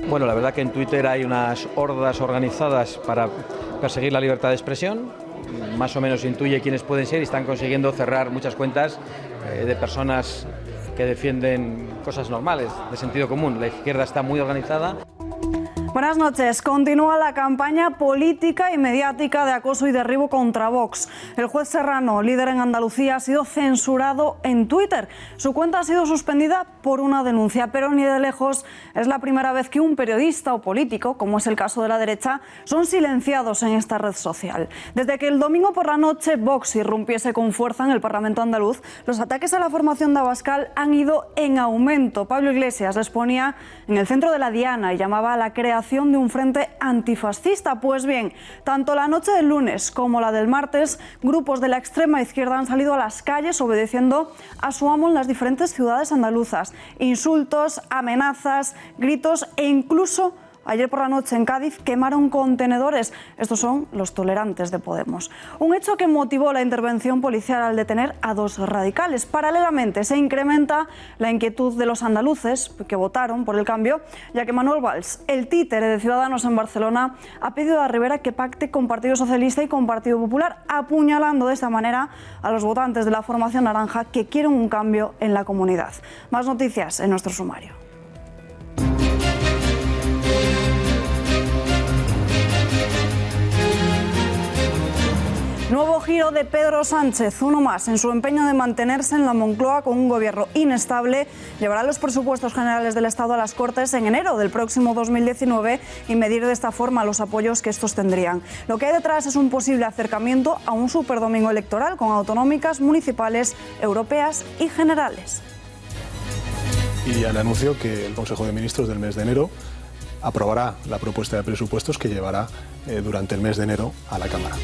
Bueno, la verdad que en Twitter hay unas hordas organizadas para perseguir la libertad de expresión. Más o menos intuye quiénes pueden ser y están consiguiendo cerrar muchas cuentas de personas que defienden cosas normales, de sentido común. La izquierda está muy organizada. Buenas noches. Continúa la campaña política y mediática de acoso y derribo contra Vox. El juez Serrano, líder en Andalucía, ha sido censurado en Twitter. Su cuenta ha sido suspendida por una denuncia, pero ni de lejos es la primera vez que un periodista o político, como es el caso de la derecha, son silenciados en esta red social. Desde que el domingo por la noche Vox irrumpiese con fuerza en el Parlamento andaluz, los ataques a la formación de Abascal han ido en aumento. Pablo Iglesias les ponía en el centro de la diana y llamaba a la creación de un frente antifascista. Pues bien, tanto la noche del lunes como la del martes, grupos de la extrema izquierda han salido a las calles obedeciendo a su amo en las diferentes ciudades andaluzas. Insultos, amenazas, gritos e incluso ayer por la noche en Cádiz quemaron contenedores. Estos son los tolerantes de Podemos. Un hecho que motivó la intervención policial al detener a 2 radicales. Paralelamente se incrementa la inquietud de los andaluces que votaron por el cambio, ya que Manuel Valls, el títere de Ciudadanos en Barcelona, ha pedido a Rivera que pacte con Partido Socialista y con Partido Popular, apuñalando de esta manera a los votantes de la formación naranja que quieren un cambio en la comunidad. Más noticias en nuestro sumario. Nuevo giro de Pedro Sánchez, uno más en su empeño de mantenerse en la Moncloa con un gobierno inestable. Llevará los presupuestos generales del Estado a las Cortes en enero del próximo 2019 y medir de esta forma los apoyos que estos tendrían. Lo que hay detrás es un posible acercamiento a un superdomingo electoral con autonómicas, municipales, europeas y generales. Y ya le anuncio que el Consejo de Ministros del mes de enero aprobará la propuesta de presupuestos que llevará durante el mes de enero a la Cámara.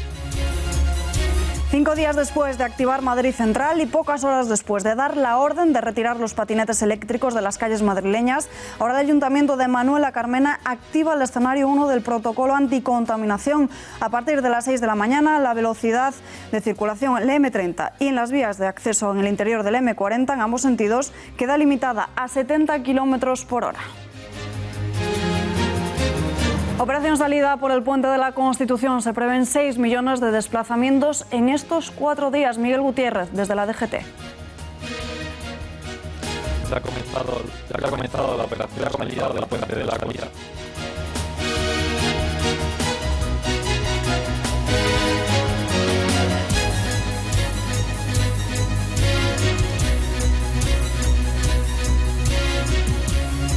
5 días después de activar Madrid Central y pocas horas después de dar la orden de retirar los patinetes eléctricos de las calles madrileñas, ahora el Ayuntamiento de Manuela Carmena activa el escenario 1 del protocolo anticontaminación. A partir de las 6 de la mañana, la velocidad de circulación en la M30 y en las vías de acceso en el interior del M40 en ambos sentidos queda limitada a 70 km por hora. Operación salida por el Puente de la Constitución. Se prevén 6 millones de desplazamientos en estos 4 días. Miguel Gutiérrez, desde la DGT. Ya ha comenzado la operación salida del Puente de la Constitución.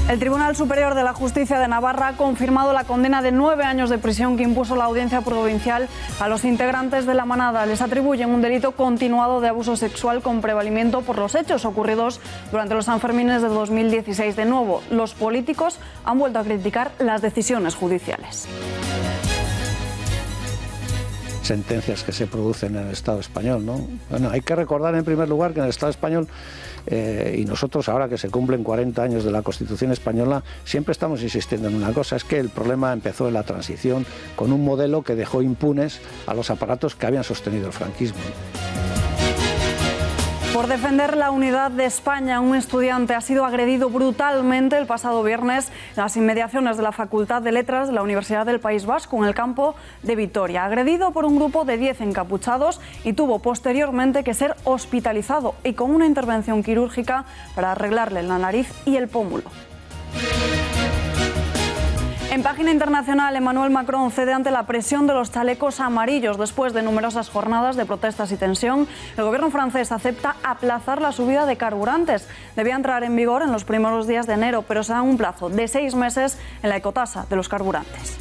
El Tribunal Superior de la Justicia de Navarra ha confirmado la condena de 9 años de prisión que impuso la Audiencia Provincial a los integrantes de la manada. Les atribuyen un delito continuado de abuso sexual con prevalimiento por los hechos ocurridos durante los Sanfermines de 2016. De nuevo, los políticos han vuelto a criticar las decisiones judiciales. Sentencias que se producen en el Estado español, ¿no? Bueno, hay que recordar en primer lugar que en el Estado español y nosotros ahora que se cumplen 40 años de la Constitución española siempre estamos insistiendo en una cosa, es que el problema empezó en la transición con un modelo que dejó impunes a los aparatos que habían sostenido el franquismo. Por defender la unidad de España, un estudiante ha sido agredido brutalmente el pasado viernes en las inmediaciones de la Facultad de Letras de la Universidad del País Vasco, en el campo de Vitoria. Agredido por un grupo de 10 encapuchados y tuvo posteriormente que ser hospitalizado y con una intervención quirúrgica para arreglarle la nariz y el pómulo. En página internacional, Emmanuel Macron cede ante la presión de los chalecos amarillos. Después de numerosas jornadas de protestas y tensión, el gobierno francés acepta aplazar la subida de carburantes. Debía entrar en vigor en los primeros días de enero, pero se da un plazo de 6 meses en la ecotasa de los carburantes.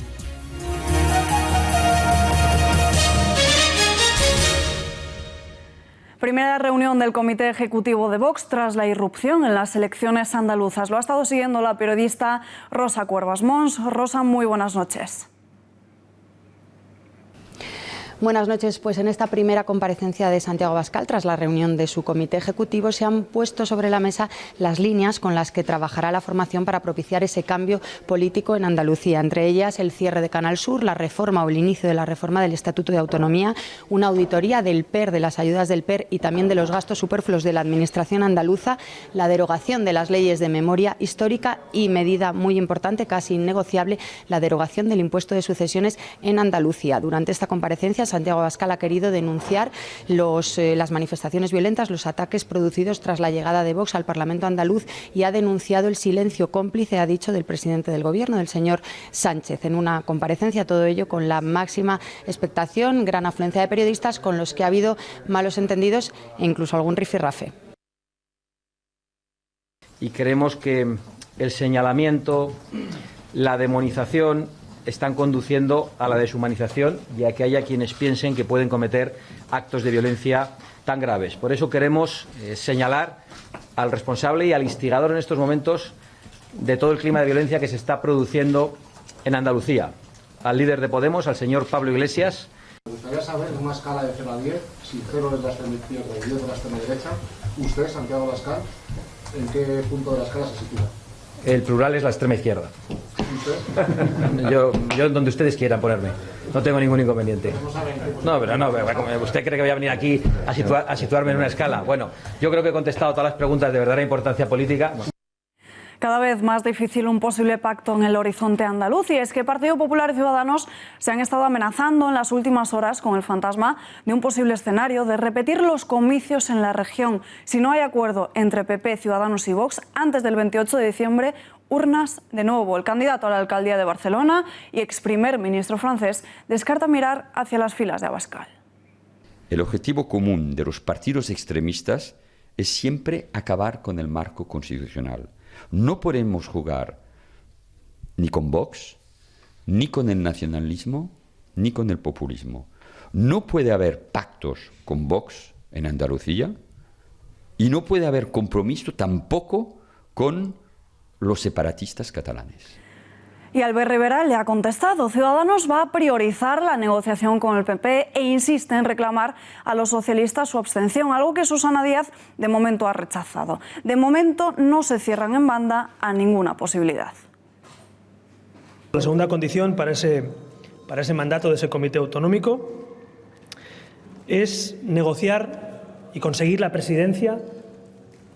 Primera reunión del Comité Ejecutivo de Vox tras la irrupción en las elecciones andaluzas. Lo ha estado siguiendo la periodista Rosa Cuervas Mons. Rosa, muy buenas noches. Buenas noches. Pues en esta primera comparecencia de Santiago Abascal, tras la reunión de su comité ejecutivo, se han puesto sobre la mesa las líneas con las que trabajará la formación para propiciar ese cambio político en Andalucía. Entre ellas, el cierre de Canal Sur, la reforma o el inicio de la reforma del Estatuto de Autonomía, una auditoría del PER, de las ayudas del PER y también de los gastos superfluos de la Administración andaluza, la derogación de las leyes de memoria histórica y, medida muy importante, casi innegociable, la derogación del impuesto de sucesiones en Andalucía. Durante esta comparecencia, Santiago Abascal ha querido denunciar las manifestaciones violentas, los ataques producidos tras la llegada de Vox al Parlamento andaluz y ha denunciado el silencio cómplice, ha dicho, del presidente del Gobierno, del señor Sánchez. En una comparecencia, todo ello con la máxima expectación, gran afluencia de periodistas con los que ha habido malos entendidos e incluso algún rifirrafe. Y creemos que el señalamiento, la demonización están conduciendo a la deshumanización y a que haya quienes piensen que pueden cometer actos de violencia tan graves. Por eso queremos señalar al responsable y al instigador en estos momentos de todo el clima de violencia que se está produciendo en Andalucía, al líder de Podemos, al señor Pablo Iglesias. Me gustaría saber, en una escala de 0 a 10, si 0 es la extrema izquierda y 10 de la extrema derecha, usted, Santiago Abascal, ¿en qué punto de la escala se sitúa? El plural es la extrema izquierda. Yo donde ustedes quieran ponerme. No tengo ningún inconveniente. No, pero no, ¿usted cree que voy a venir aquí a situarme en una escala? Bueno, yo creo que he contestado todas las preguntas de verdadera importancia política. Cada vez más difícil un posible pacto en el horizonte andaluz, y es que Partido Popular y Ciudadanos se han estado amenazando en las últimas horas con el fantasma de un posible escenario de repetir los comicios en la región. Si no hay acuerdo entre PP, Ciudadanos y Vox, antes del 28 de diciembre, urnas de nuevo. El candidato a la alcaldía de Barcelona y ex primer ministro francés descarta mirar hacia las filas de Abascal. El objetivo común de los partidos extremistas es siempre acabar con el marco constitucional. No podemos jugar ni con Vox, ni con el nacionalismo, ni con el populismo. No puede haber pactos con Vox en Andalucía y no puede haber compromiso tampoco con los separatistas catalanes. Y Albert Rivera le ha contestado. Ciudadanos va a priorizar la negociación con el PP e insiste en reclamar a los socialistas su abstención, algo que Susana Díaz de momento ha rechazado. De momento no se cierran en banda a ninguna posibilidad. La segunda condición para ese mandato de ese comité autonómico es negociar y conseguir la presidencia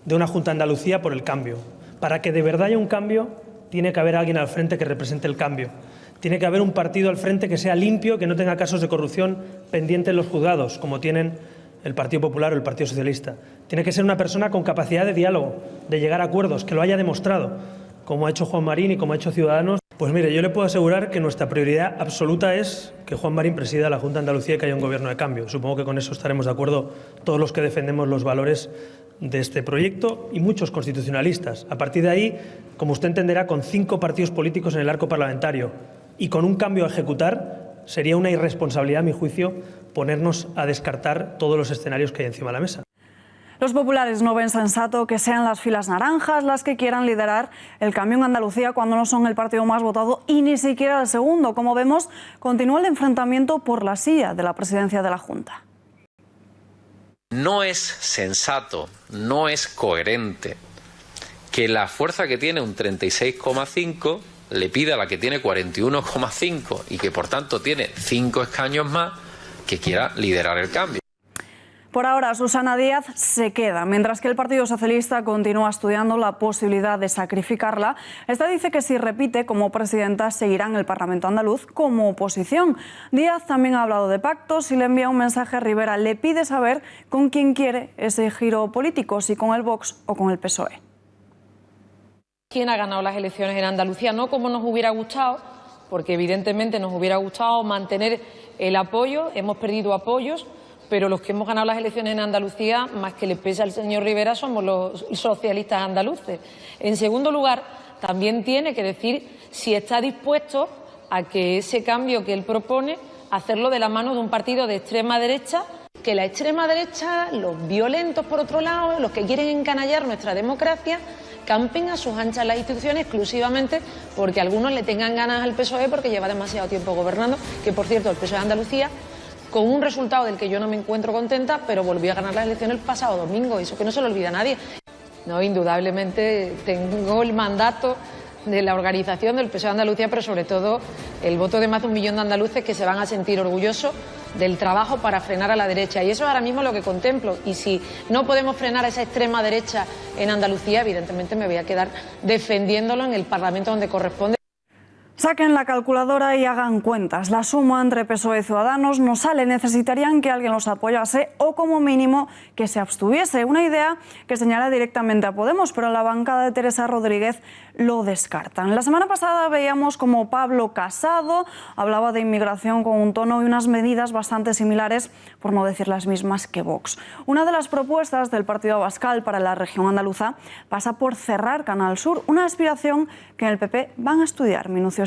de una Junta de Andalucía por el cambio. Para que de verdad haya un cambio, tiene que haber alguien al frente que represente el cambio. Tiene que haber un partido al frente que sea limpio, que no tenga casos de corrupción pendientes en los juzgados, como tienen el Partido Popular o el Partido Socialista. Tiene que ser una persona con capacidad de diálogo, de llegar a acuerdos, que lo haya demostrado, como ha hecho Juan Marín y como ha hecho Ciudadanos. Pues mire, yo le puedo asegurar que nuestra prioridad absoluta es que Juan Marín presida la Junta de Andalucía y que haya un gobierno de cambio. Supongo que con eso estaremos de acuerdo todos los que defendemos los valores de este proyecto y muchos constitucionalistas. A partir de ahí, como usted entenderá, con 5 partidos políticos en el arco parlamentario y con un cambio a ejecutar, sería una irresponsabilidad, a mi juicio, ponernos a descartar todos los escenarios que hay encima de la mesa. Los populares no ven sensato que sean las filas naranjas las que quieran liderar el cambio en Andalucía cuando no son el partido más votado y ni siquiera el segundo. Como vemos, continúa el enfrentamiento por la silla de la presidencia de la Junta. No es sensato, no es coherente que la fuerza que tiene un 36,5 le pida a la que tiene 41,5 y que por tanto tiene 5 escaños más que quiera liderar el cambio. Por ahora, Susana Díaz se queda, mientras que el Partido Socialista continúa estudiando la posibilidad de sacrificarla. Esta dice que si repite como presidenta seguirá en el Parlamento andaluz como oposición. Díaz también ha hablado de pactos y le envía un mensaje a Rivera. Le pide saber con quién quiere ese giro político, si con el Vox o con el PSOE. ¿Quién ha ganado las elecciones en Andalucía? No como nos hubiera gustado, porque evidentemente nos hubiera gustado mantener el apoyo, hemos perdido apoyos, pero los que hemos ganado las elecciones en Andalucía, más que le pese al señor Rivera, somos los socialistas andaluces. En segundo lugar, también tiene que decir si está dispuesto a que ese cambio que él propone, hacerlo de la mano de un partido de extrema derecha, que la extrema derecha, los violentos por otro lado, los que quieren encanallar nuestra democracia, campen a sus anchas las instituciones exclusivamente porque algunos le tengan ganas al PSOE porque lleva demasiado tiempo gobernando, que por cierto el PSOE de Andalucía con un resultado del que yo no me encuentro contenta, pero volví a ganar las elecciones el pasado domingo, eso que no se lo olvida a nadie. No, indudablemente tengo el mandato de la organización del PSOE de Andalucía, pero sobre todo el voto de más de 1 millón de andaluces que se van a sentir orgullosos del trabajo para frenar a la derecha. Y eso es ahora mismo lo que contemplo. Y si no podemos frenar a esa extrema derecha en Andalucía, evidentemente me voy a quedar defendiéndolo en el Parlamento donde corresponde. Saquen la calculadora y hagan cuentas. La suma entre PSOE y Ciudadanos no sale. Necesitarían que alguien los apoyase o, como mínimo, que se abstuviese. Una idea que señala directamente a Podemos, pero la bancada de Teresa Rodríguez lo descartan. La semana pasada veíamos como Pablo Casado hablaba de inmigración con un tono y unas medidas bastante similares, por no decir las mismas, que Vox. Una de las propuestas del Partido Abascal para la región andaluza pasa por cerrar Canal Sur, una aspiración que en el PP van a estudiar minuciosamente.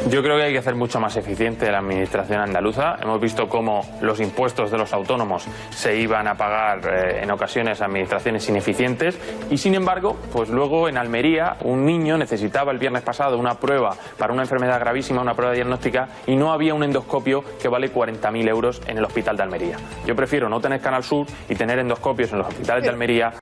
Yo creo que hay que hacer mucho más eficiente la administración andaluza. Hemos visto cómo los impuestos de los autónomos se iban a pagar en ocasiones a administraciones ineficientes y, sin embargo, pues luego en Almería un niño necesitaba el viernes pasado una prueba para una enfermedad gravísima, una prueba diagnóstica, y no había un endoscopio que vale 40.000 euros en el hospital de Almería. Yo prefiero no tener Canal Sur y tener endoscopios en los hospitales de Almería.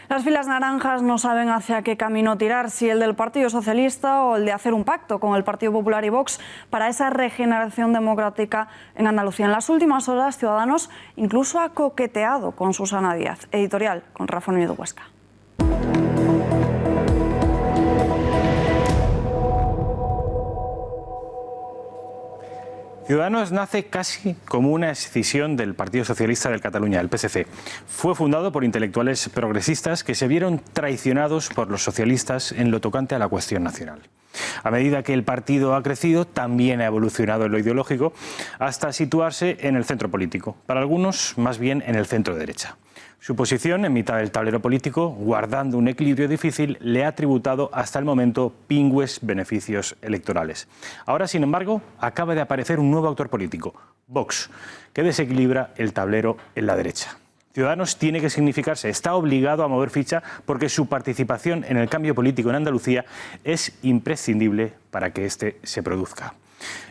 Las filas naranjas no saben hacia qué camino tirar, si el del Partido Socialista o el de hacer un pacto con el Partido Popular y Vox para esa regeneración democrática en Andalucía. En las últimas horas, Ciudadanos incluso ha coqueteado con Susana Díaz. Editorial con Rafa Núñez de Huesca. Ciudadanos nace casi como una escisión del Partido Socialista de Cataluña, el PSC. Fue fundado por intelectuales progresistas que se vieron traicionados por los socialistas en lo tocante a la cuestión nacional. A medida que el partido ha crecido, también ha evolucionado en lo ideológico hasta situarse en el centro político, para algunos más bien en el centro derecha. Su posición en mitad del tablero político, guardando un equilibrio difícil, le ha tributado hasta el momento pingües beneficios electorales. Ahora, sin embargo, acaba de aparecer un nuevo actor político, Vox, que desequilibra el tablero en la derecha. Ciudadanos tiene que significarse, está obligado a mover ficha porque su participación en el cambio político en Andalucía es imprescindible para que este se produzca.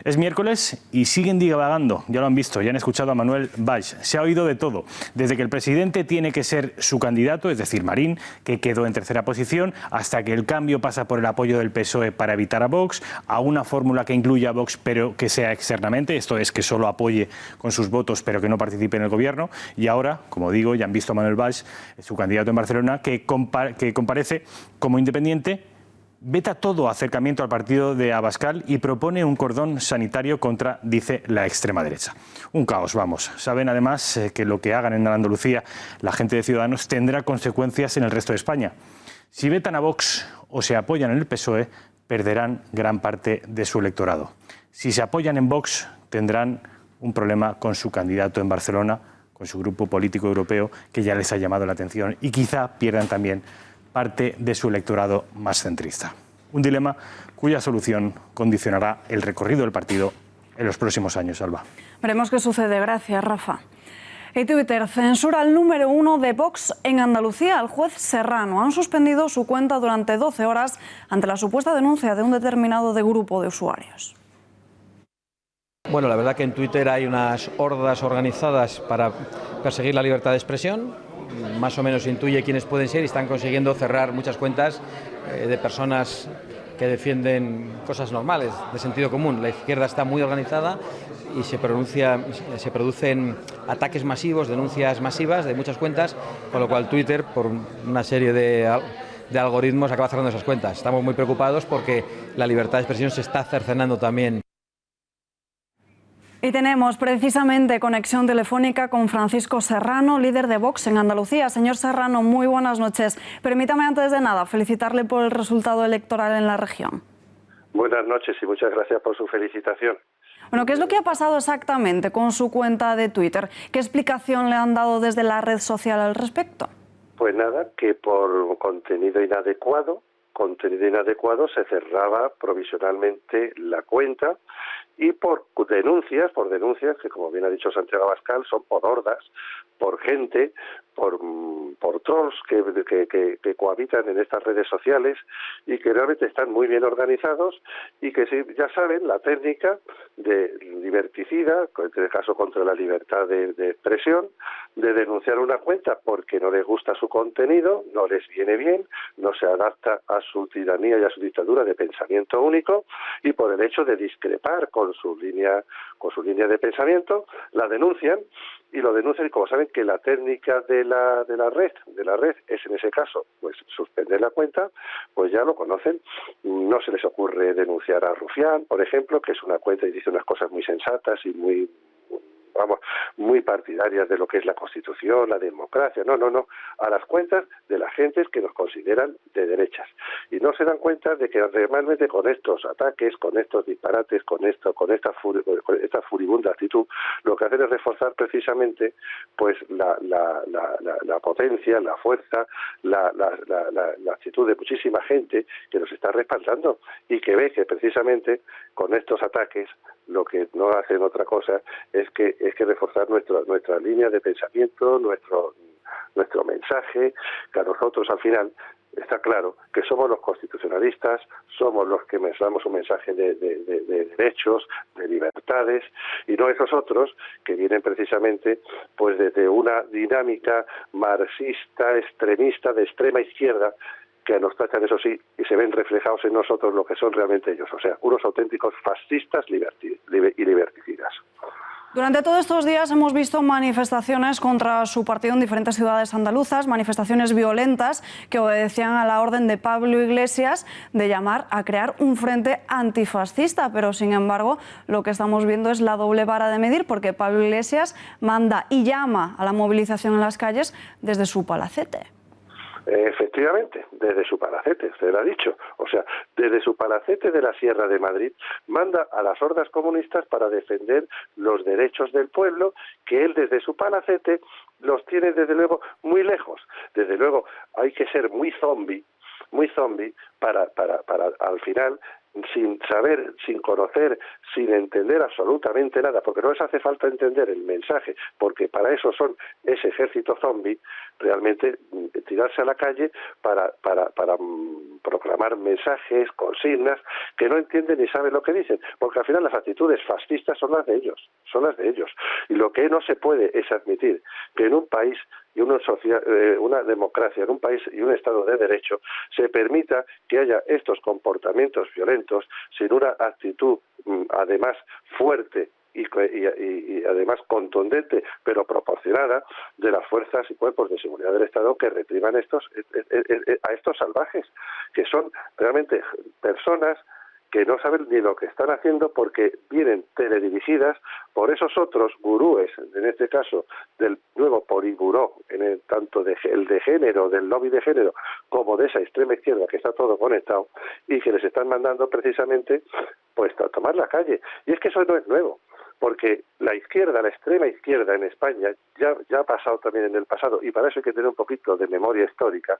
Es miércoles y siguen divagando, ya lo han visto, ya han escuchado a Manuel Valls. Se ha oído de todo, desde que el presidente tiene que ser su candidato, es decir, Marín, que quedó en tercera posición, hasta que el cambio pasa por el apoyo del PSOE para evitar a Vox, a una fórmula que incluya a Vox pero que sea externamente, esto es que solo apoye con sus votos pero que no participe en el gobierno, y ahora, como digo, ya han visto a Manuel Valls, su candidato en Barcelona, que comparece como independiente, veta todo acercamiento al partido de Abascal y propone un cordón sanitario contra, dice, la extrema derecha. Un caos, vamos. Saben además que lo que hagan en Andalucía la gente de Ciudadanos tendrá consecuencias en el resto de España. Si vetan a Vox o se apoyan en el PSOE, perderán gran parte de su electorado. Si se apoyan en Vox, tendrán un problema con su candidato en Barcelona, con su grupo político europeo, que ya les ha llamado la atención, y quizá pierdan también parte de su electorado más centrista. Un dilema cuya solución condicionará el recorrido del partido en los próximos años, Alba. Veremos qué sucede. Gracias, Rafa. Y Twitter censura al número 1 de Vox en Andalucía, al juez Serrano. Han suspendido su cuenta durante 12 horas ante la supuesta denuncia de un determinado grupo de usuarios. Bueno, la verdad que en Twitter hay unas hordas organizadas para perseguir la libertad de expresión. Más o menos intuye quiénes pueden ser y están consiguiendo cerrar muchas cuentas de personas que defienden cosas normales, de sentido común. La izquierda está muy organizada y se producen ataques masivos, denuncias masivas de muchas cuentas, con lo cual Twitter, por una serie de algoritmos, acaba cerrando esas cuentas. Estamos muy preocupados porque la libertad de expresión se está cercenando también. Y tenemos precisamente conexión telefónica con Francisco Serrano, líder de Vox en Andalucía. Señor Serrano, muy buenas noches. Permítame antes de nada felicitarle por el resultado electoral en la región. Buenas noches y muchas gracias por su felicitación. Bueno, ¿qué es lo que ha pasado exactamente con su cuenta de Twitter? ¿Qué explicación le han dado desde la red social al respecto? Pues nada, que por contenido inadecuado se cerraba provisionalmente la cuenta, y por denuncias que, como bien ha dicho Santiago Abascal, son por hordas, por gente, por trolls que cohabitan en estas redes sociales y que realmente están muy bien organizados y que, sí, ya saben, la técnica de liberticida, en este caso contra la libertad de expresión, de denunciar una cuenta porque no les gusta su contenido, no les viene bien, no se adapta a su tiranía y a su dictadura de pensamiento único, y por el hecho de discrepar con su línea de pensamiento, la denuncian, y lo denuncian, y como saben que la técnica de la red es en ese caso pues suspender la cuenta, pues ya lo conocen. No se les ocurre denunciar a Rufián, por ejemplo, que es una cuenta y dice unas cosas muy sensatas y muy partidarias de lo que es la Constitución, la democracia. No, a las cuentas de las gentes que nos consideran de derechas. Y no se dan cuenta de que realmente con estos ataques, con estos disparates, con esta furibunda actitud, lo que hacen es reforzar precisamente pues la potencia, la fuerza, la actitud de muchísima gente que nos está respaldando y que ve que precisamente con estos ataques lo que no hacen otra cosa es que reforzar nuestra línea de pensamiento, nuestro mensaje, que a nosotros al final está claro que somos los constitucionalistas, somos los que damos un mensaje de derechos, de libertades, y no esos otros que vienen precisamente pues desde una dinámica marxista, extremista, de extrema izquierda, que nos tachan, eso sí, y se ven reflejados en nosotros lo que son realmente ellos, o sea, unos auténticos fascistas y liberticidas. Durante todos estos días hemos visto manifestaciones contra su partido en diferentes ciudades andaluzas, manifestaciones violentas que obedecían a la orden de Pablo Iglesias de llamar a crear un frente antifascista, pero sin embargo lo que estamos viendo es la doble vara de medir, porque Pablo Iglesias manda y llama a la movilización en las calles desde su palacete. Efectivamente, desde su palacete, usted lo ha dicho, o sea, desde su palacete de la Sierra de Madrid, manda a las hordas comunistas para defender los derechos del pueblo, que él desde su palacete los tiene desde luego muy lejos. Desde luego hay que ser muy zombie para al final, sin saber, sin conocer, sin entender absolutamente nada, porque no les hace falta entender el mensaje, porque para eso son ese ejército zombie, realmente tirarse a la calle para proclamar mensajes, consignas, que no entienden ni saben lo que dicen, porque al final las actitudes fascistas son las de ellos, y lo que no se puede es admitir que en un país y una democracia, en un país y un Estado de Derecho, se permita que haya estos comportamientos violentos sin una actitud además fuerte y además contundente, pero proporcionada, de las fuerzas y cuerpos de seguridad del Estado que repriman a estos salvajes, que son realmente personas que no saben ni lo que están haciendo porque vienen teledirigidas por esos otros gurúes, en este caso del nuevo poliburó, tanto el de género, del lobby de género, como de esa extrema izquierda que está todo conectado y que les están mandando precisamente pues a tomar la calle. Y es que eso no es nuevo, porque la izquierda, la extrema izquierda en España ya ha pasado también en el pasado, y para eso hay que tener un poquito de memoria histórica,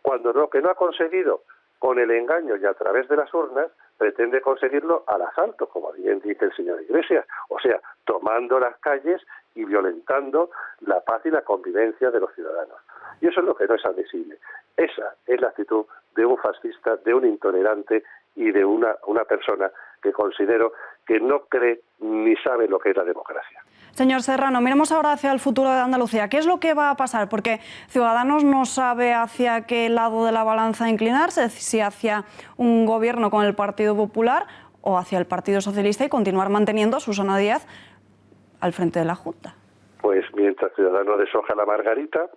cuando lo que no ha conseguido con el engaño y a través de las urnas, pretende conseguirlo al asalto, como bien dice el señor Iglesias, o sea, tomando las calles y violentando la paz y la convivencia de los ciudadanos. Y eso es lo que no es admisible. Esa es la actitud de un fascista, de un intolerante y de una persona que considero que no cree ni sabe lo que es la democracia. Señor Serrano, miremos ahora hacia el futuro de Andalucía. ¿Qué es lo que va a pasar? Porque Ciudadanos no sabe hacia qué lado de la balanza inclinarse, si hacia un gobierno con el Partido Popular o hacia el Partido Socialista y continuar manteniendo a Susana Díaz al frente de la Junta. Pues mientras Ciudadanos deshoja la margarita,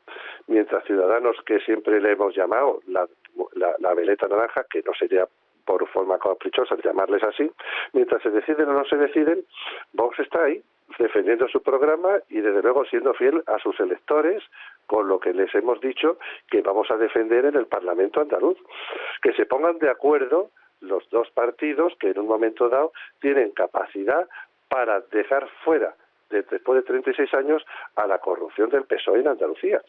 mientras Ciudadanos, que siempre le hemos llamado la veleta naranja, que no sería por forma caprichosa llamarles así, mientras se deciden o no se deciden, Vox está ahí, defendiendo su programa y desde luego siendo fiel a sus electores, con lo que les hemos dicho que vamos a defender en el Parlamento andaluz. Que se pongan de acuerdo los dos partidos que en un momento dado tienen capacidad para dejar fuera, después de 36 años, a la corrupción del PSOE en Andalucía.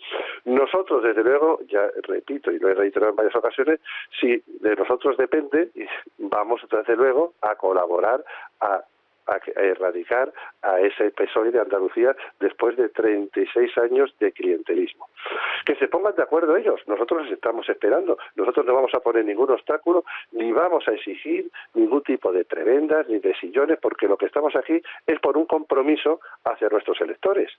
Nosotros, desde luego, ya repito y lo he reiterado en varias ocasiones, si de nosotros depende, vamos desde luego a colaborar a a erradicar a ese PSOE de Andalucía después de 36 años de clientelismo. Que se pongan de acuerdo ellos, nosotros les estamos esperando, nosotros no vamos a poner ningún obstáculo, ni vamos a exigir ningún tipo de prebendas ni de sillones, porque lo que estamos aquí es por un compromiso hacia nuestros electores.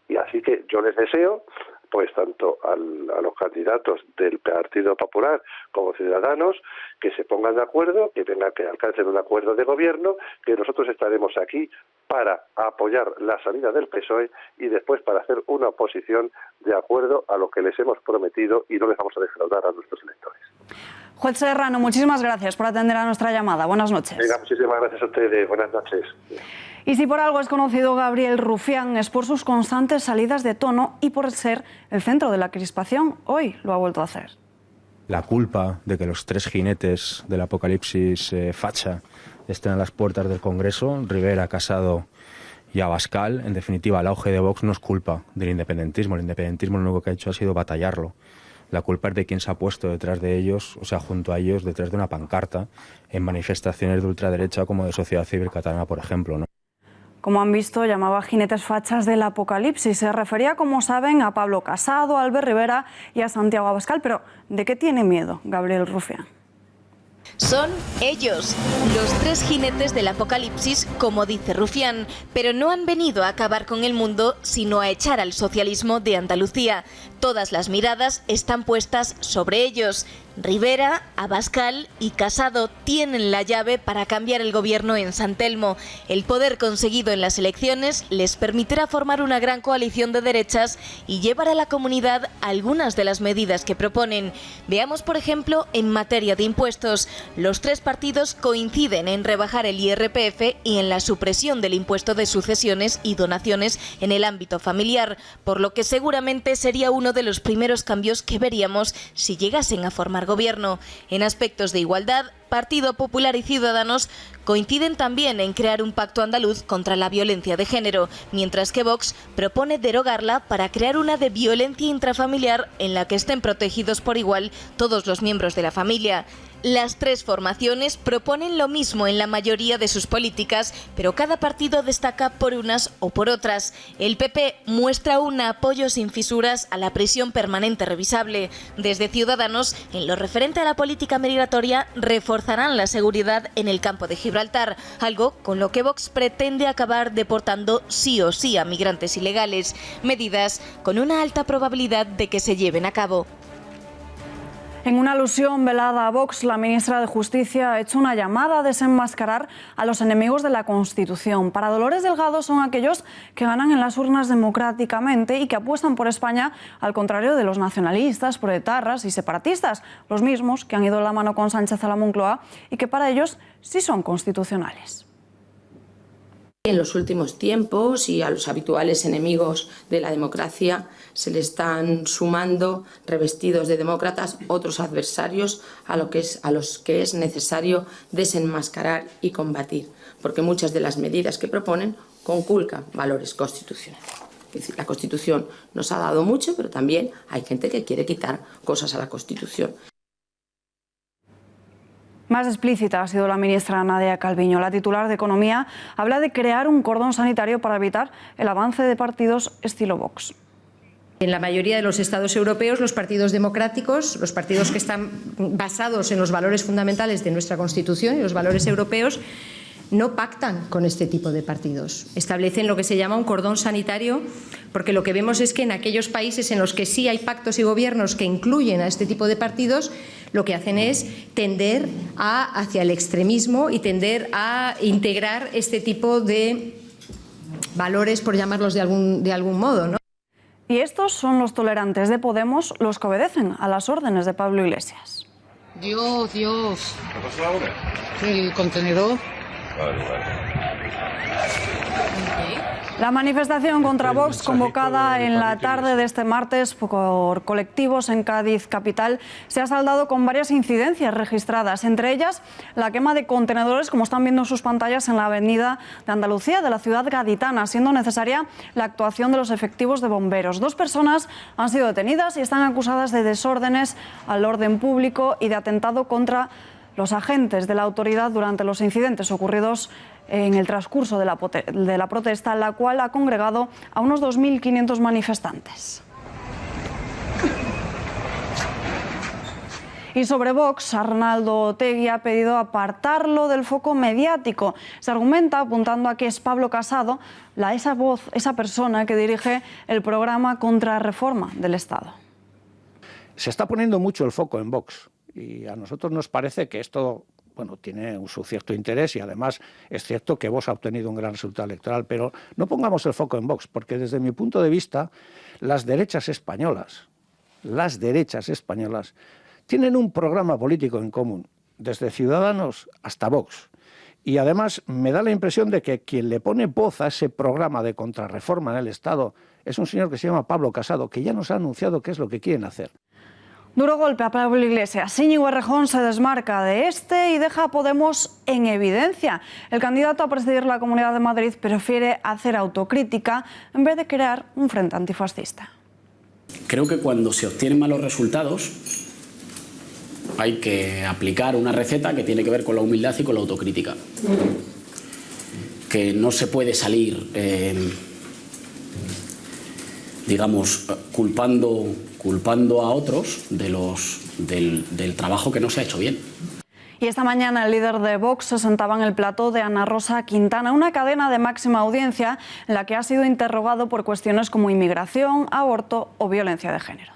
Y así que yo les deseo, pues tanto a los candidatos del Partido Popular como Ciudadanos, que se pongan de acuerdo, que alcancen un acuerdo de gobierno, que nosotros estaremos aquí para apoyar la salida del PSOE y después para hacer una oposición de acuerdo a lo que les hemos prometido y no les vamos a defraudar a nuestros electores. Juez Serrano, muchísimas gracias por atender a nuestra llamada. Buenas noches. Venga, muchísimas gracias a ustedes. Buenas noches. Y si por algo es conocido Gabriel Rufián es por sus constantes salidas de tono y por ser el centro de la crispación. Hoy lo ha vuelto a hacer. La culpa de que los tres jinetes del apocalipsis facha estén a las puertas del Congreso, Rivera, Casado y Abascal, en definitiva el auge de Vox no es culpa del independentismo. El independentismo lo único que ha hecho ha sido batallarlo. La culpa es de quien se ha puesto detrás de ellos, o sea, junto a ellos, detrás de una pancarta, en manifestaciones de ultraderecha como de Sociedad Civil Catalana, por ejemplo, ¿no? Como han visto, llamaba jinetes fachas del apocalipsis. Se refería, como saben, a Pablo Casado, a Albert Rivera y a Santiago Abascal. Pero, ¿de qué tiene miedo Gabriel Rufián? Son ellos, los tres jinetes del apocalipsis, como dice Rufián, pero no han venido a acabar con el mundo, sino a echar al socialismo de Andalucía. Todas las miradas están puestas sobre ellos. Rivera, Abascal y Casado tienen la llave para cambiar el gobierno en San Telmo. El poder conseguido en las elecciones les permitirá formar una gran coalición de derechas y llevar a la comunidad algunas de las medidas que proponen. Veamos, por ejemplo, en materia de impuestos. Los tres partidos coinciden en rebajar el IRPF y en la supresión del impuesto de sucesiones y donaciones en el ámbito familiar, por lo que seguramente sería uno de los primeros cambios que veríamos si llegasen a formar gobierno. En aspectos de igualdad, Partido Popular y Ciudadanos coinciden también en crear un pacto andaluz contra la violencia de género, mientras que Vox propone derogarla para crear una de violencia intrafamiliar en la que estén protegidos por igual todos los miembros de la familia. Las tres formaciones proponen lo mismo en la mayoría de sus políticas, pero cada partido destaca por unas o por otras. El PP muestra un apoyo sin fisuras a la prisión permanente revisable. Desde Ciudadanos, en lo referente a la política migratoria, reforzarán la seguridad en el campo de Gibraltar, algo con lo que Vox pretende acabar deportando sí o sí a migrantes ilegales, medidas con una alta probabilidad de que se lleven a cabo. En una alusión velada a Vox, la ministra de Justicia ha hecho una llamada a desenmascarar a los enemigos de la Constitución. Para Dolores Delgado son aquellos que ganan en las urnas democráticamente y que apuestan por España, al contrario de los nacionalistas, proetarras y separatistas, los mismos que han ido de la mano con Sánchez a la Moncloa y que para ellos sí son constitucionales. En los últimos tiempos y a los habituales enemigos de la democracia se le están sumando, revestidos de demócratas, otros adversarios a los que es necesario desenmascarar y combatir, porque muchas de las medidas que proponen conculcan valores constitucionales. Es decir, la Constitución nos ha dado mucho, pero también hay gente que quiere quitar cosas a la Constitución. Más explícita ha sido la ministra Nadia Calviño. La titular de Economía habla de crear un cordón sanitario para evitar el avance de partidos estilo Vox. En la mayoría de los estados europeos, los partidos democráticos, los partidos que están basados en los valores fundamentales de nuestra Constitución y los valores europeos, no pactan con este tipo de partidos. Establecen lo que se llama un cordón sanitario, porque lo que vemos es que en aquellos países en los que sí hay pactos y gobiernos que incluyen a este tipo de partidos, lo que hacen es tender hacia el extremismo y tender a integrar este tipo de valores, por llamarlos de algún modo, ¿no? Y estos son los tolerantes de Podemos, los que obedecen a las órdenes de Pablo Iglesias. Dios. ¿Qué pasó ahora? El contenedor. Vale. La manifestación contra Vox, convocada en la tarde de este martes por colectivos en Cádiz capital, se ha saldado con varias incidencias registradas, entre ellas la quema de contenedores, como están viendo en sus pantallas, en la avenida de Andalucía de la ciudad gaditana, siendo necesaria la actuación de los efectivos de bomberos. 2 personas han sido detenidas y están acusadas de desórdenes al orden público y de atentado contra los agentes de la autoridad durante los incidentes ocurridos en el transcurso de la protesta, la cual ha congregado a unos 2.500 manifestantes. Y sobre Vox, Arnaldo Otegi ha pedido apartarlo del foco mediático. Se argumenta apuntando a que es Pablo Casado esa persona que dirige el programa Contrarreforma del Estado. Se está poniendo mucho el foco en Vox y a nosotros nos parece que esto tiene su cierto interés y además es cierto que Vox ha obtenido un gran resultado electoral, pero no pongamos el foco en Vox, porque desde mi punto de vista las derechas españolas tienen un programa político en común, desde Ciudadanos hasta Vox. Y además me da la impresión de que quien le pone voz a ese programa de contrarreforma en el Estado es un señor que se llama Pablo Casado, que ya nos ha anunciado qué es lo que quieren hacer. Duro golpe a Pablo Iglesias. Íñigo Errejón se desmarca de este y deja a Podemos en evidencia. El candidato a presidir la Comunidad de Madrid prefiere hacer autocrítica en vez de crear un frente antifascista. Creo que cuando se obtienen malos resultados hay que aplicar una receta que tiene que ver con la humildad y con la autocrítica. Que no se puede salir, digamos, culpando a otros del trabajo que no se ha hecho bien. Y esta mañana el líder de Vox se sentaba en el plató de Ana Rosa Quintana, una cadena de máxima audiencia en la que ha sido interrogado por cuestiones como inmigración, aborto o violencia de género.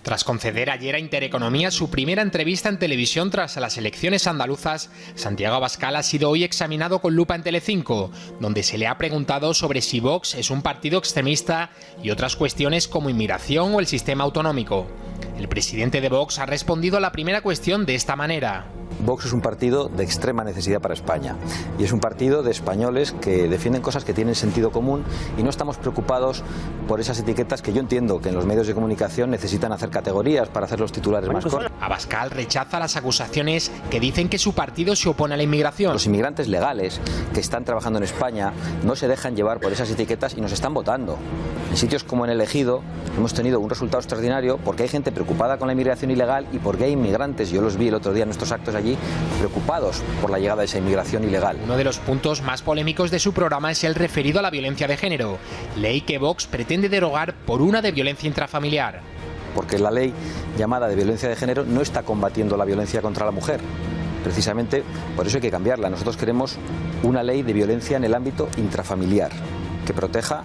Tras conceder ayer a Intereconomía su primera entrevista en televisión tras las elecciones andaluzas, Santiago Abascal ha sido hoy examinado con lupa en Telecinco, donde se le ha preguntado sobre si Vox es un partido extremista y otras cuestiones como inmigración o el sistema autonómico. El presidente de Vox ha respondido a la primera cuestión de esta manera. Vox es un partido de extrema necesidad para España y es un partido de españoles que defienden cosas que tienen sentido común y no estamos preocupados por esas etiquetas que yo entiendo que en los medios de comunicación necesitan hacer categorías para hacer los titulares más cortos. Abascal rechaza las acusaciones que dicen que su partido se opone a la inmigración. Los inmigrantes legales que están trabajando en España no se dejan llevar por esas etiquetas y nos están votando. En sitios como en El Ejido hemos tenido un resultado extraordinario porque hay gente preocupada con la inmigración ilegal y porque hay inmigrantes, yo los vi el otro día en nuestros actos allí, preocupados por la llegada de esa inmigración ilegal. Uno de los puntos más polémicos de su programa es el referido a la violencia de género, ley que Vox pretende derogar por una de violencia intrafamiliar. Porque la ley llamada de violencia de género no está combatiendo la violencia contra la mujer. Precisamente por eso hay que cambiarla. Nosotros queremos una ley de violencia en el ámbito intrafamiliar, que proteja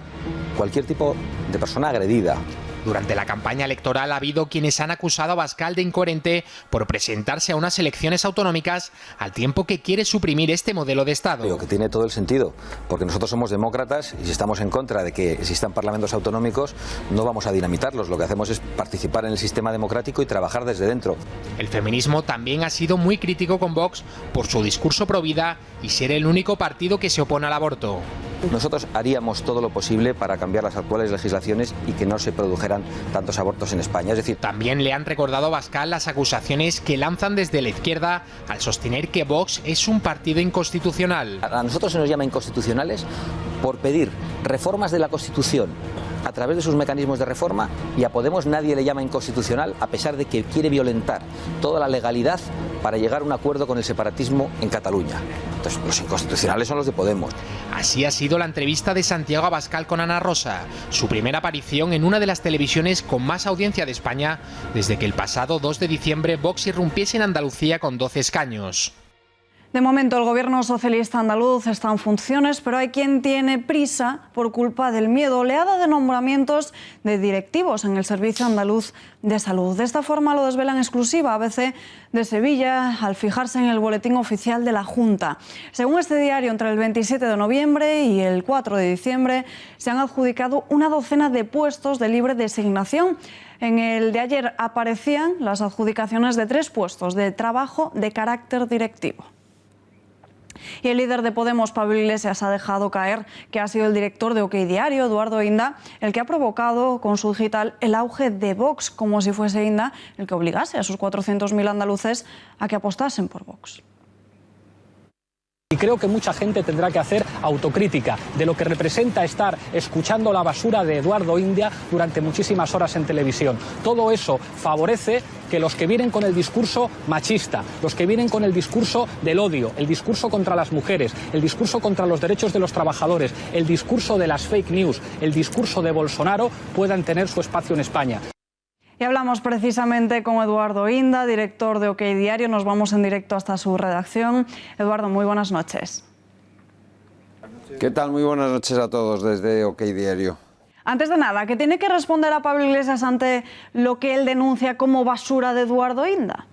cualquier tipo de persona agredida. Durante la campaña electoral ha habido quienes han acusado a Abascal de incoherente por presentarse a unas elecciones autonómicas al tiempo que quiere suprimir este modelo de Estado. Digo que tiene todo el sentido, porque nosotros somos demócratas y si estamos en contra de que existan parlamentos autonómicos, no vamos a dinamitarlos. Lo que hacemos es participar en el sistema democrático y trabajar desde dentro. El feminismo también ha sido muy crítico con Vox por su discurso pro vida y ser el único partido que se opone al aborto. Nosotros haríamos todo lo posible para cambiar las actuales legislaciones y que no se produjeran tantos abortos en España. Es decir, también le han recordado a Abascal las acusaciones que lanzan desde la izquierda al sostener que Vox es un partido inconstitucional. A nosotros se nos llama inconstitucionales por pedir reformas de la Constitución a través de sus mecanismos de reforma, y a Podemos nadie le llama inconstitucional a pesar de que quiere violentar toda la legalidad para llegar a un acuerdo con el separatismo en Cataluña. Entonces, los inconstitucionales son los de Podemos. Así ha sido la entrevista de Santiago Abascal con Ana Rosa, su primera aparición en una de las televisiones con más audiencia de España desde que el pasado 2 de diciembre Vox irrumpiese en Andalucía con 12 escaños. De momento el gobierno socialista andaluz está en funciones, pero hay quien tiene prisa por culpa del miedo. Oleada de nombramientos de directivos en el Servicio Andaluz de Salud. De esta forma lo desvela en exclusiva ABC de Sevilla al fijarse en el boletín oficial de la Junta. Según este diario, entre el 27 de noviembre y el 4 de diciembre se han adjudicado una docena de puestos de libre designación. En el de ayer aparecían las adjudicaciones de 3 puestos de trabajo de carácter directivo. Y el líder de Podemos, Pablo Iglesias, ha dejado caer que ha sido el director de OK Diario, Eduardo Inda, el que ha provocado con su digital el auge de Vox, como si fuese Inda el que obligase a sus 400.000 andaluces a que apostasen por Vox. Y creo que mucha gente tendrá que hacer autocrítica de lo que representa estar escuchando la basura de Eduardo Inda durante muchísimas horas en televisión. Todo eso favorece que los que vienen con el discurso machista, los que vienen con el discurso del odio, el discurso contra las mujeres, el discurso contra los derechos de los trabajadores, el discurso de las fake news, el discurso de Bolsonaro, puedan tener su espacio en España. Y hablamos precisamente con Eduardo Inda, director de OK Diario. Nos vamos en directo hasta su redacción. Eduardo, muy buenas noches. ¿Qué tal? Muy buenas noches a todos desde OK Diario. Antes de nada, ¿qué tiene que responder a Pablo Iglesias ante lo que él denuncia como basura de Eduardo Inda?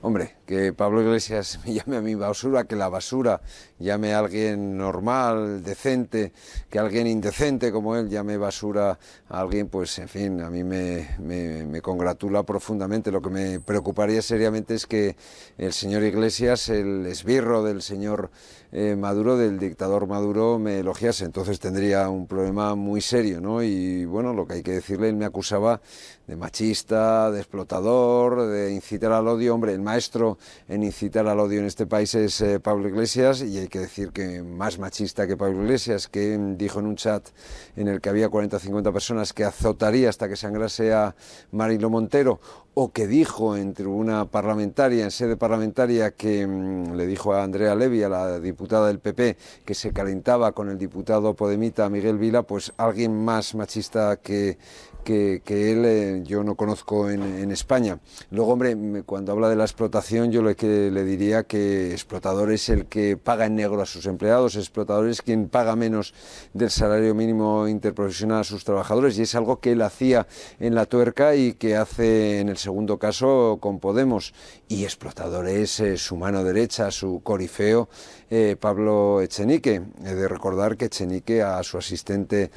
Hombre, que Pablo Iglesias me llame a mí basura, que la basura llame a alguien normal, decente, que alguien indecente como él llame basura a alguien, pues en fin, a mí me congratula profundamente. Lo que me preocuparía seriamente es que el señor Iglesias, el esbirro del señor Maduro, del dictador Maduro, me elogiase. Entonces tendría un problema muy serio, ¿no? Y bueno, lo que hay que decirle, él me acusaba de machista, de explotador, de incitar al odio. Hombre, el maestro en incitar al odio en este país es Pablo Iglesias, y hay que decir que más machista que Pablo Iglesias, que dijo en un chat en el que había 40 o 50 personas que azotaría hasta que sangrase a Mariló Montero, o que dijo en tribuna parlamentaria, en sede parlamentaria, que le dijo a Andrea Levy, a la diputada del PP, que se calentaba con el diputado podemita Miguel Vila, pues alguien más machista que él yo no conozco en España. Luego, hombre, cuando habla de la explotación, yo le diría que explotador es el que paga en negro a sus empleados, explotador es quien paga menos del salario mínimo interprofesional a sus trabajadores, y es algo que él hacía en La Tuerca y que hace en el segundo caso con Podemos. Y explotador es su mano derecha, su corifeo, Pablo Echenique. He de recordar que Echenique a su asistente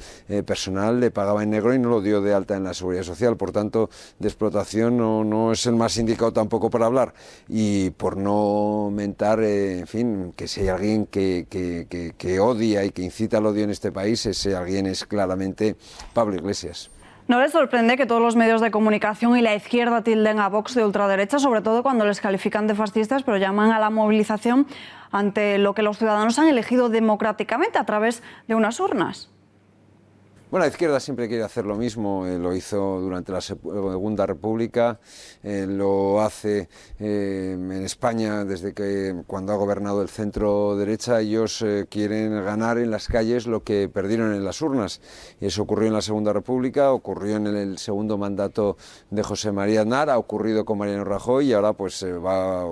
personal le pagaba en negro y no lo dio de alta en la Seguridad Social. Por tanto, de explotación no es el más indicado tampoco para hablar. Y por no mentar, en fin, que si hay alguien que odia y que incita al odio en este país, ese alguien es claramente Pablo Iglesias. ¿No les sorprende que todos los medios de comunicación y la izquierda tilden a Vox de ultraderecha, sobre todo cuando les califican de fascistas, pero llaman a la movilización ante lo que los ciudadanos han elegido democráticamente a través de unas urnas? Bueno, la izquierda siempre quiere hacer lo mismo, lo hizo durante la Segunda República, lo hace en España desde que cuando ha gobernado el centro derecha. Ellos quieren ganar en las calles lo que perdieron en las urnas, y eso ocurrió en la Segunda República, ocurrió en el segundo mandato de José María Aznar, ha ocurrido con Mariano Rajoy y ahora pues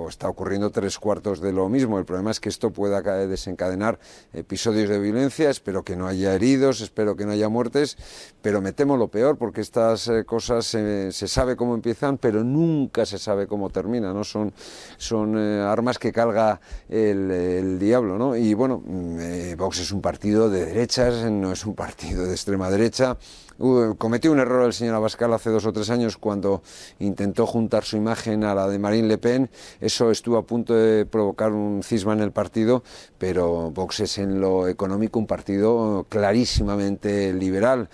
está ocurriendo 3/4 de lo mismo. El problema es que esto pueda desencadenar episodios de violencia. Espero que no haya heridos, espero que no haya muertos, pero me temo lo peor, porque estas cosas se sabe cómo empiezan, pero nunca se sabe cómo terminan, ¿no? Son armas que carga el diablo, ¿no? Y bueno, Vox es un partido de derechas, no es un partido de extrema derecha. Cometió un error el señor Abascal hace 2 o 3 años cuando intentó juntar su imagen a la de Marine Le Pen. Eso estuvo a punto de provocar un cisma en el partido, pero Vox es en lo económico un partido clarísimamente liberal.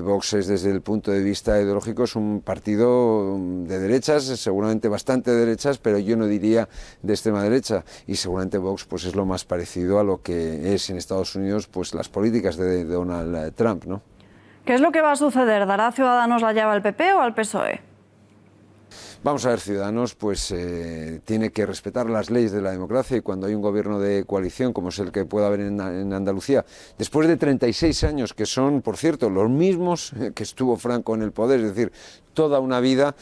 Vox es, desde el punto de vista ideológico, es un partido de derechas, seguramente bastante de derechas, pero yo no diría de extrema derecha, y seguramente Vox pues es lo más parecido a lo que es en Estados Unidos pues las políticas de Donald Trump, ¿no? ¿Qué es lo que va a suceder? ¿Dará Ciudadanos la llave al PP o al PSOE? Vamos a ver, Ciudadanos pues tiene que respetar las leyes de la democracia, y cuando hay un gobierno de coalición como es el que puede haber en Andalucía, después de 36 años, que son, por cierto, los mismos que estuvo Franco en el poder, es decir, toda una vida,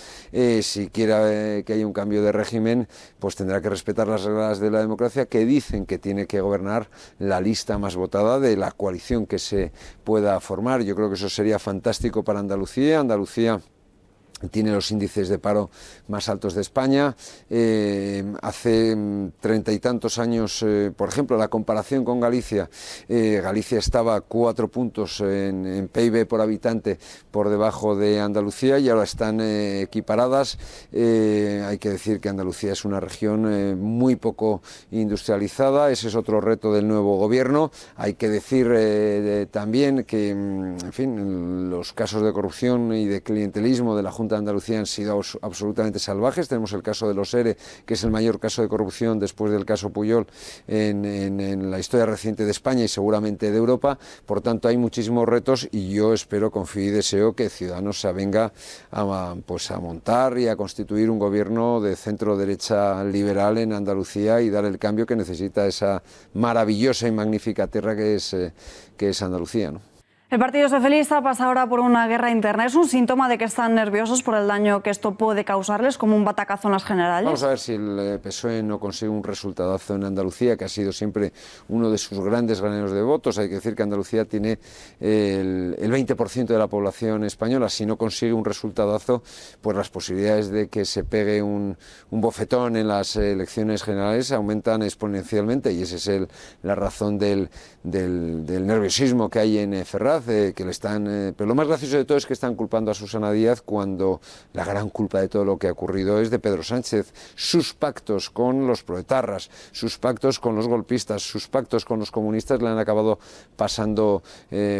si quiere que haya un cambio de régimen, pues tendrá que respetar las reglas de la democracia, que dicen que tiene que gobernar la lista más votada de la coalición que se pueda formar. Yo creo que eso sería fantástico para Andalucía. Andalucía tiene los índices de paro más altos de España. Hace 30 y tantos años, por ejemplo, la comparación con Galicia, Galicia estaba 4 puntos en PIB por habitante por debajo de Andalucía, y ahora están equiparadas. Hay que decir que Andalucía es una región muy poco industrializada. Ese es otro reto del nuevo gobierno. Hay que decir también que, en fin, los casos de corrupción y de clientelismo de la Junta Junta de Andalucía han sido absolutamente salvajes. Tenemos el caso de los ERE, que es el mayor caso de corrupción después del caso Pujol en la historia reciente de España y seguramente de Europa. Por tanto, hay muchísimos retos y yo espero, confío y deseo que Ciudadanos se avenga a montar y a constituir un gobierno de centro-derecha liberal en Andalucía y dar el cambio que necesita esa maravillosa y magnífica tierra que es Andalucía, ¿no? El Partido Socialista pasa ahora por una guerra interna. ¿Es un síntoma de que están nerviosos por el daño que esto puede causarles, como un batacazo en las generales? Vamos a ver si el PSOE no consigue un resultadazo en Andalucía, que ha sido siempre uno de sus grandes graneros de votos. Hay que decir que Andalucía tiene el 20% de la población española. Si no consigue un resultadazo, pues las posibilidades de que se pegue un bofetón en las elecciones generales aumentan exponencialmente, y esa es la razón del nerviosismo que hay en Ferraz. Que le están, pero lo más gracioso de todo es que están culpando a Susana Díaz cuando la gran culpa de todo lo que ha ocurrido es de Pedro Sánchez. Sus pactos con los proetarras, sus pactos con los golpistas, sus pactos con los comunistas le han acabado pasando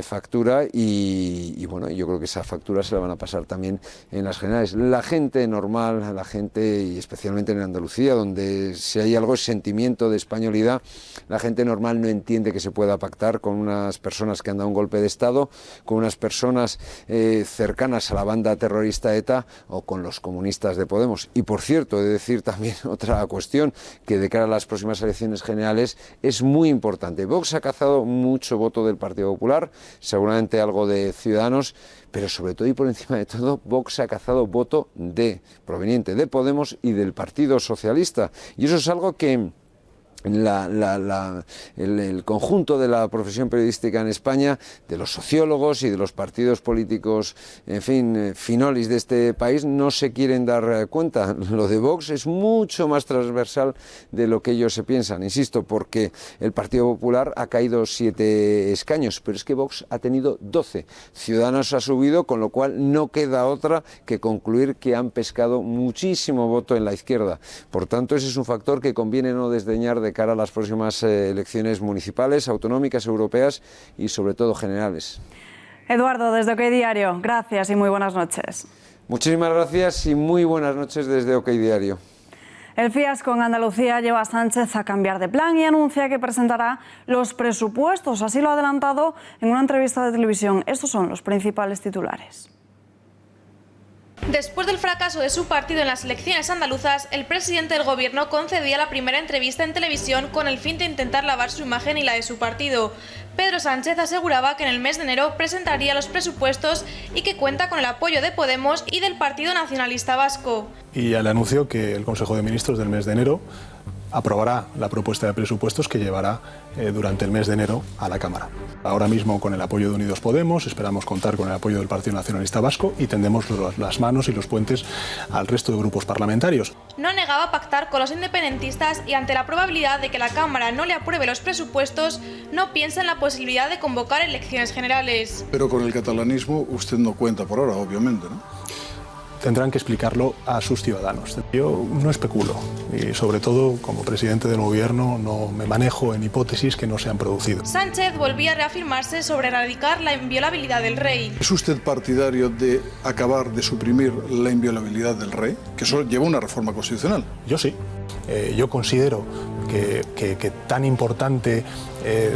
factura y bueno, yo creo que esa factura se la van a pasar también en las generales. La gente normal, la gente, y especialmente en Andalucía, donde si hay algo es sentimiento de españolidad, la gente normal no entiende que se pueda pactar con unas personas que han dado un golpe de Estado, con unas personas cercanas a la banda terrorista ETA o con los comunistas de Podemos. Y por cierto, he de decir también otra cuestión, que de cara a las próximas elecciones generales es muy importante. Vox ha cazado mucho voto del Partido Popular, seguramente algo de Ciudadanos, pero sobre todo y por encima de todo, Vox ha cazado voto proveniente de Podemos y del Partido Socialista. Y eso es algo que el conjunto de la profesión periodística en España, de los sociólogos y de los partidos políticos, en fin, finolis de este país, no se quieren dar cuenta. Lo de Vox es mucho más transversal de lo que ellos se piensan, insisto, porque el Partido Popular ha caído 7 escaños, pero es que Vox ha tenido 12. Ciudadanos ha subido, con lo cual no queda otra que concluir que han pescado muchísimo voto en la izquierda. Por tanto, ese es un factor que conviene no desdeñar de cara a las próximas elecciones municipales, autonómicas, europeas y sobre todo generales. Eduardo, desde OK Diario, gracias y muy buenas noches. Muchísimas gracias y muy buenas noches desde OK Diario. El fiasco en Andalucía lleva a Sánchez a cambiar de plan y anuncia que presentará los presupuestos. Así lo ha adelantado en una entrevista de televisión. Estos son los principales titulares. Después del fracaso de su partido en las elecciones andaluzas, el presidente del gobierno concedía la primera entrevista en televisión con el fin de intentar lavar su imagen y la de su partido. Pedro Sánchez aseguraba que en el mes de enero presentaría los presupuestos y que cuenta con el apoyo de Podemos y del Partido Nacionalista Vasco. Y ya le anunció que el Consejo de Ministros del mes de enero aprobará la propuesta de presupuestos que llevará durante el mes de enero a la Cámara. Ahora mismo, con el apoyo de Unidos Podemos, esperamos contar con el apoyo del Partido Nacionalista Vasco y tendemos las manos y los puentes al resto de grupos parlamentarios. No negaba pactar con los independentistas y ante la probabilidad de que la Cámara no le apruebe los presupuestos, no piensa en la posibilidad de convocar elecciones generales. Pero con el catalanismo usted no cuenta por ahora, obviamente, ¿no? Tendrán que explicarlo a sus ciudadanos. Yo no especulo y, sobre todo, como presidente del gobierno, no me manejo en hipótesis que no se han producido. Sánchez volvía a reafirmarse sobre erradicar la inviolabilidad del rey. ¿Es usted partidario de acabar, de suprimir la inviolabilidad del rey? Que eso lleva una reforma constitucional. Yo sí. Yo considero que tan importante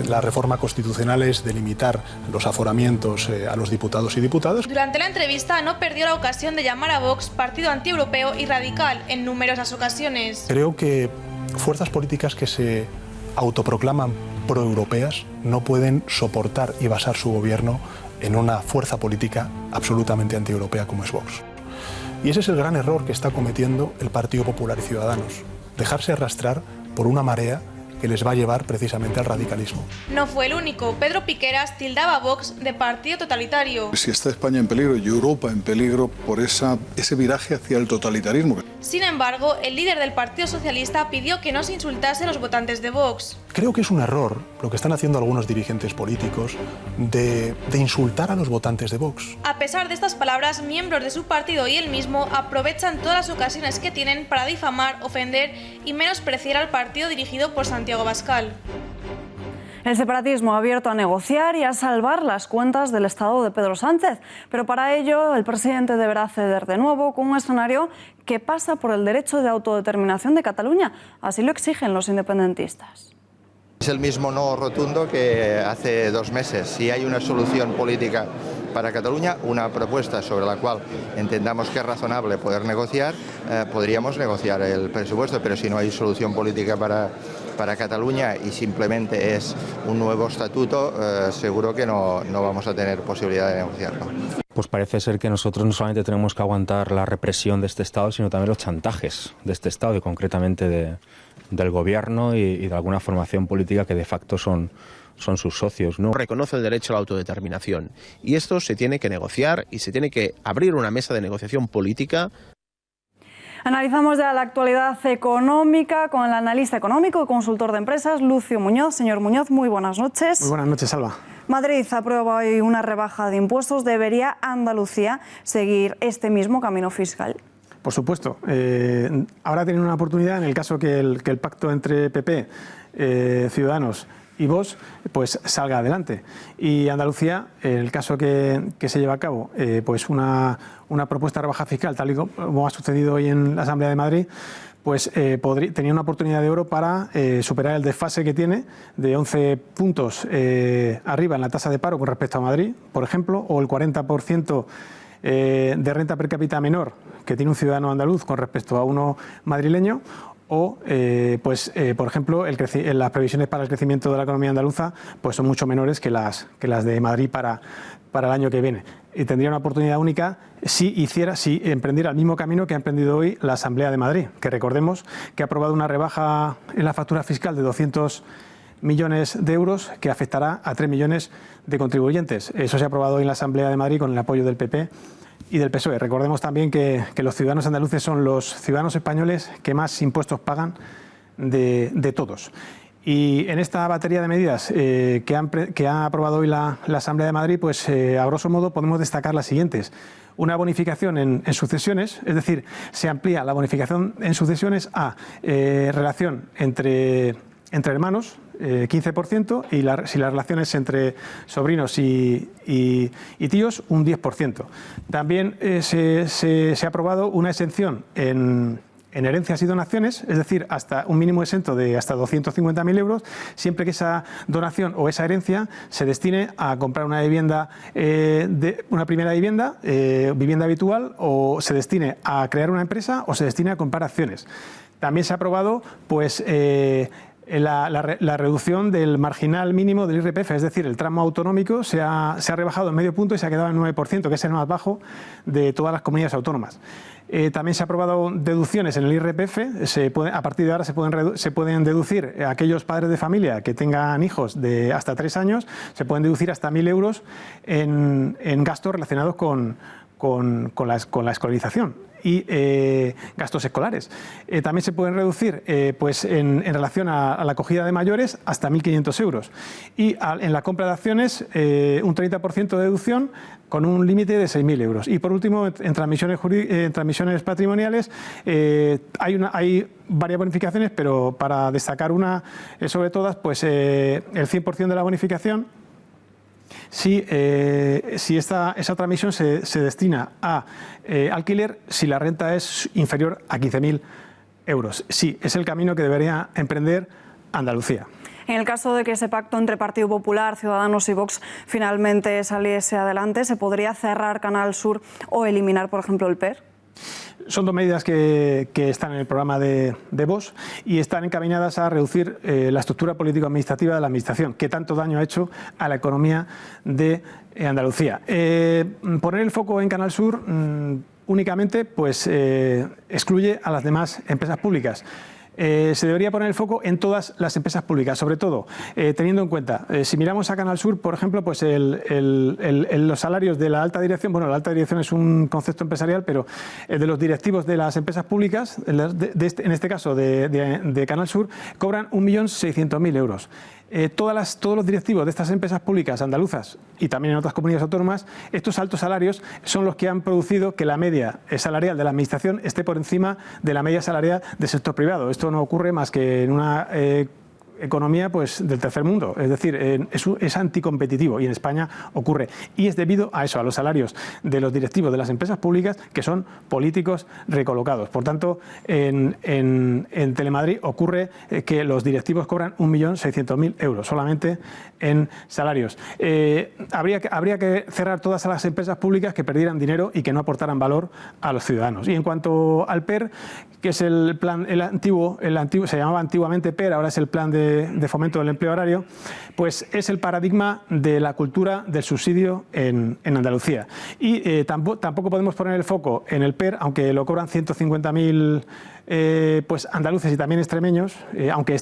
la reforma constitucional es delimitar los aforamientos a los diputados y diputadas. Durante la entrevista no perdió la ocasión de llamar a Vox partido antieuropeo y radical en numerosas ocasiones. Creo que fuerzas políticas que se autoproclaman proeuropeas no pueden soportar y basar su gobierno en una fuerza política absolutamente antieuropea como es Vox. Y ese es el gran error que está cometiendo el Partido Popular y Ciudadanos. Dejarse arrastrar por una marea que les va a llevar precisamente al radicalismo. No fue el único. Pedro Piqueras tildaba a Vox de partido totalitario. Si está España en peligro y Europa en peligro por ese viraje hacia el totalitarismo. Sin embargo, el líder del Partido Socialista pidió que no se insultase a los votantes de Vox. Creo que es un error lo que están haciendo algunos dirigentes políticos de insultar a los votantes de Vox. A pesar de estas palabras, miembros de su partido y él mismo aprovechan todas las ocasiones que tienen para difamar, ofender y menospreciar al partido dirigido por Santiago Abascal. El separatismo ha abierto a negociar y a salvar las cuentas del Estado de Pedro Sánchez, pero para ello el presidente deberá ceder de nuevo con un escenario que pasa por el derecho de autodeterminación de Cataluña. Así lo exigen los independentistas. Es el mismo no rotundo que hace 2 meses. Si hay una solución política para Cataluña, una propuesta sobre la cual entendamos que es razonable poder negociar, podríamos negociar el presupuesto, pero si no hay solución política para Cataluña y simplemente es un nuevo estatuto, seguro que no vamos a tener posibilidad de negociarlo. Pues parece ser que nosotros no solamente tenemos que aguantar la represión de este Estado, sino también los chantajes de este Estado y concretamente del Gobierno y de alguna formación política que de facto son sus socios, ¿no? Reconoce el derecho a la autodeterminación y esto se tiene que negociar y se tiene que abrir una mesa de negociación política. Analizamos ya la actualidad económica con el analista económico y consultor de empresas, Lucio Muñoz. Señor Muñoz, muy buenas noches. Muy buenas noches, Alba. Madrid aprueba hoy una rebaja de impuestos. ¿Debería Andalucía seguir este mismo camino fiscal? Por supuesto. Ahora tienen una oportunidad en el caso que el pacto entre PP, Ciudadanos y Vox pues salga adelante. Y Andalucía, en el caso que se lleva a cabo, pues una propuesta de rebaja fiscal, tal y como ha sucedido hoy en la Asamblea de Madrid, pues tenía una oportunidad de oro para superar el desfase que tiene de 11 puntos arriba en la tasa de paro con respecto a Madrid, por ejemplo, o el 40% de renta per cápita menor que tiene un ciudadano andaluz con respecto a uno madrileño, o, por ejemplo, las previsiones para el crecimiento de la economía andaluza pues son mucho menores que las de Madrid para el año que viene. Y tendría una oportunidad única si emprendiera el mismo camino que ha emprendido hoy la Asamblea de Madrid, que recordemos que ha aprobado una rebaja en la factura fiscal de 200 millones de euros que afectará a 3 millones de contribuyentes. Eso se ha aprobado hoy en la Asamblea de Madrid con el apoyo del PP y del PSOE. Recordemos también que los ciudadanos andaluces son los ciudadanos españoles que más impuestos pagan de todos. Y en esta batería de medidas que ha aprobado hoy la Asamblea de Madrid, pues a grosso modo podemos destacar las siguientes. Una bonificación en sucesiones, es decir, se amplía la bonificación en sucesiones a relación entre hermanos, 15%, y si las relaciones entre sobrinos y tíos, un 10%. También se ha aprobado una exención en herencias y donaciones, es decir, hasta un mínimo exento de hasta 250.000 euros, siempre que esa donación o esa herencia se destine a comprar una vivienda, una primera vivienda, vivienda habitual, o se destine a crear una empresa o se destine a comprar acciones. También se ha aprobado pues la reducción del marginal mínimo del IRPF, es decir, el tramo autonómico se ha rebajado en medio punto y se ha quedado en 9%, que es el más bajo de todas las comunidades autónomas. También se ha aprobado deducciones en el IRPF. A partir de ahora se pueden deducir aquellos padres de familia que tengan hijos de hasta 3 años, se pueden deducir hasta 1.000 euros en gastos relacionados con la escolarización y gastos escolares. También se pueden reducir pues en relación a la acogida de mayores hasta 1.500 euros. Y en la compra de acciones un 30% de deducción con un límite de 6.000 euros. Y por último, en transmisiones patrimoniales hay varias bonificaciones, pero para destacar una sobre todas, pues el 100% de la bonificación si esa transmisión se destina a alquiler, si la renta es inferior a 15.000 euros. Sí, es el camino que debería emprender Andalucía. En el caso de que ese pacto entre Partido Popular, Ciudadanos y Vox finalmente saliese adelante, ¿se podría cerrar Canal Sur o eliminar, por ejemplo, el PER? Son 2 medidas que están en el programa de Vox y están encaminadas a reducir la estructura político-administrativa de la Administración, que tanto daño ha hecho a la economía de Andalucía. Poner el foco en Canal Sur únicamente pues, excluye a las demás empresas públicas. Se debería poner el foco en todas las empresas públicas, sobre todo teniendo en cuenta, si miramos a Canal Sur, por ejemplo, pues los salarios de la alta dirección, bueno, la alta dirección es un concepto empresarial, pero de los directivos de las empresas públicas, en este caso de Canal Sur, cobran 1.600.000 euros. Todos los directivos de estas empresas públicas andaluzas y también en otras comunidades autónomas, estos altos salarios son los que han producido que la media salarial de la Administración esté por encima de la media salarial del sector privado. Esto no ocurre más que en una economía pues, del tercer mundo, es decir, es anticompetitivo y en España ocurre. Y es debido a eso, a los salarios de los directivos de las empresas públicas que son políticos recolocados. Por tanto, en Telemadrid ocurre que los directivos cobran 1.600.000 euros solamente en salarios. Habría que cerrar todas las empresas públicas que perdieran dinero y que no aportaran valor a los ciudadanos. Y en cuanto al PER, que es el plan, el antiguo se llamaba antiguamente PER, ahora es el Plan de Fomento del Empleo Agrario, pues es el paradigma de la cultura del subsidio en Andalucía. Y tampoco podemos poner el foco en el PER, aunque lo cobran 150.000 pues andaluces y también extremeños, aunque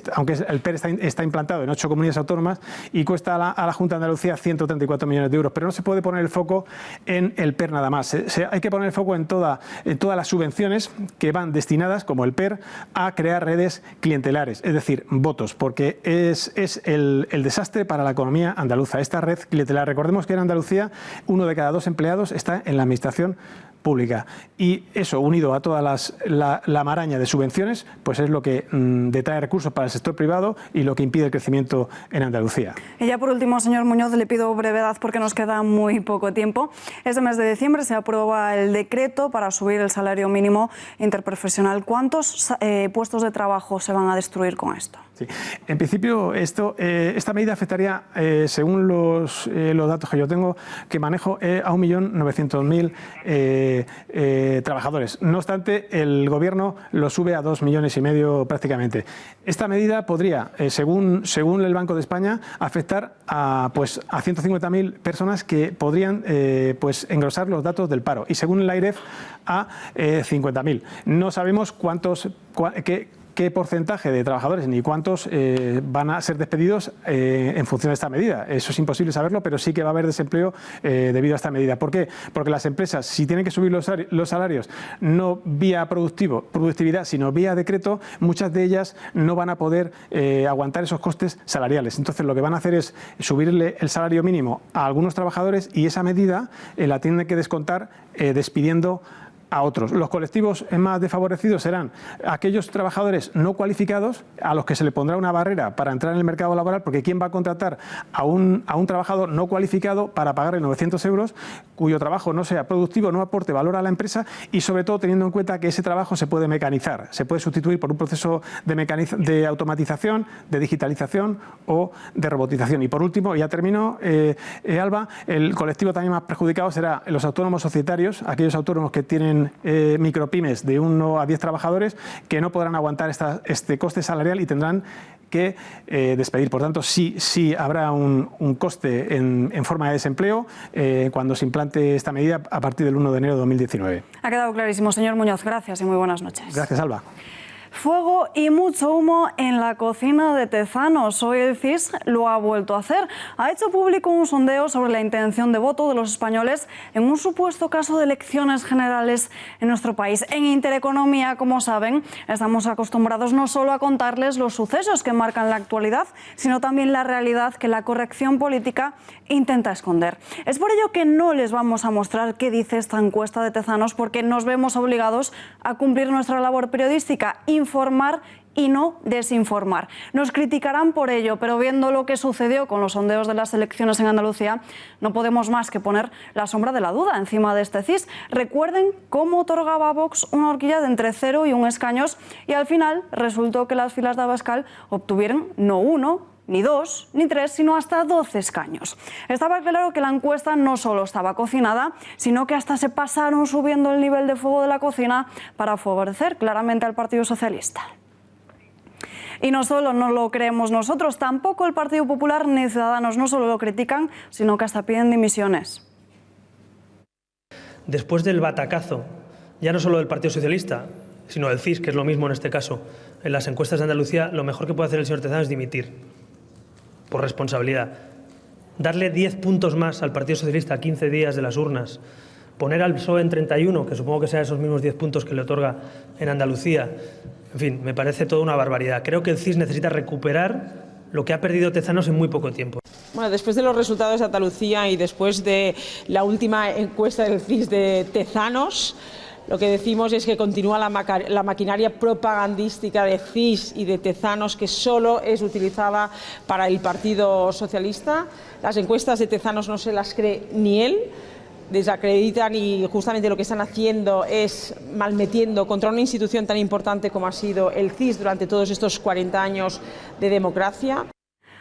el PER está implantado en 8 comunidades autónomas y cuesta a la Junta de Andalucía 134 millones de euros, pero no se puede poner el foco en el PER nada más. Hay que poner el foco en todas las subvenciones que van destinadas, como el PER, a crear redes clientelares, es decir, votos, porque es el desastre para la economía andaluza, esta red clientelar. Recordemos que en Andalucía 1 de cada 2 empleados está en la administración pública y eso, unido a toda la maraña de subvenciones, pues es lo que detrae recursos para el sector privado y lo que impide el crecimiento en Andalucía. Y ya por último, señor Muñoz, le pido brevedad porque nos queda muy poco tiempo. Este mes de diciembre se aprueba el decreto para subir el salario mínimo interprofesional. ¿Cuántos puestos de trabajo se van a destruir con esto? Sí. En principio, esta medida afectaría, según los datos que yo tengo, que manejo, a 1.900.000 trabajadores. No obstante, el Gobierno lo sube a 2,5 millones prácticamente. Esta medida podría, según el Banco de España, afectar a 150.000 personas que podrían engrosar los datos del paro y, según el AIREF, a 50.000. No sabemos qué porcentaje de trabajadores ni cuántos van a ser despedidos en función de esta medida. Eso es imposible saberlo, pero sí que va a haber desempleo debido a esta medida. ¿Por qué? Porque las empresas, si tienen que subir los salarios no vía productividad, sino vía decreto, muchas de ellas no van a poder aguantar esos costes salariales. Entonces, lo que van a hacer es subirle el salario mínimo a algunos trabajadores y esa medida la tienen que descontar despidiendo a otros. Los colectivos más desfavorecidos serán aquellos trabajadores no cualificados a los que se le pondrá una barrera para entrar en el mercado laboral, porque ¿quién va a contratar a un trabajador no cualificado para pagarle 900 euros cuyo trabajo no sea productivo, no aporte valor a la empresa y, sobre todo, teniendo en cuenta que ese trabajo se puede mecanizar, se puede sustituir por un proceso de automatización, de digitalización o de robotización? Y por último, ya termino, Alba, el colectivo también más perjudicado será los autónomos societarios, aquellos autónomos que tienen micropymes de 1 a 10 trabajadores que no podrán aguantar este coste salarial y tendrán que despedir. Por tanto, sí habrá un coste en forma de desempleo cuando se implante esta medida a partir del 1 de enero de 2019. Ha quedado clarísimo, señor Muñoz. Gracias y muy buenas noches. Gracias, Alba. Fuego y mucho humo en la cocina de Tezanos. Hoy el CIS lo ha vuelto a hacer. Ha hecho público un sondeo sobre la intención de voto de los españoles en un supuesto caso de elecciones generales en nuestro país. En Intereconomía, como saben, estamos acostumbrados no solo a contarles los sucesos que marcan la actualidad, sino también la realidad que la corrección política intenta esconder. Es por ello que no les vamos a mostrar qué dice esta encuesta de Tezanos, porque nos vemos obligados a cumplir nuestra labor periodística, informar y no desinformar. Nos criticarán por ello, pero viendo lo que sucedió con los sondeos de las elecciones en Andalucía, no podemos más que poner la sombra de la duda encima de este CIS. Recuerden cómo otorgaba a Vox una horquilla de entre 0 y 1 escaños y al final resultó que las filas de Abascal obtuvieron no 1, ni 2, ni 3, sino hasta 12 escaños. Estaba claro que la encuesta no solo estaba cocinada, sino que hasta se pasaron subiendo el nivel de fuego de la cocina para favorecer claramente al Partido Socialista. Y no solo no lo creemos nosotros, tampoco el Partido Popular ni Ciudadanos no solo lo critican, sino que hasta piden dimisiones. Después del batacazo, ya no solo del Partido Socialista, sino del CIS, que es lo mismo en este caso, en las encuestas de Andalucía, lo mejor que puede hacer el señor Tezanos es dimitir, por responsabilidad. Darle 10 puntos más al Partido Socialista a 15 días de las urnas, poner al PSOE en 31, que supongo que sean esos mismos 10 puntos que le otorga en Andalucía. En fin, me parece toda una barbaridad. Creo que el CIS necesita recuperar lo que ha perdido Tezanos en muy poco tiempo. Bueno, después de los resultados de Andalucía y después de la última encuesta del CIS de Tezanos, Lo que decimos es que continúa la maquinaria propagandística de CIS y de Tezanos, que solo es utilizada para el Partido Socialista. Las encuestas de Tezanos no se las cree ni él. Desacreditan y justamente lo que están haciendo es malmetiendo contra una institución tan importante como ha sido el CIS durante todos estos 40 años de democracia.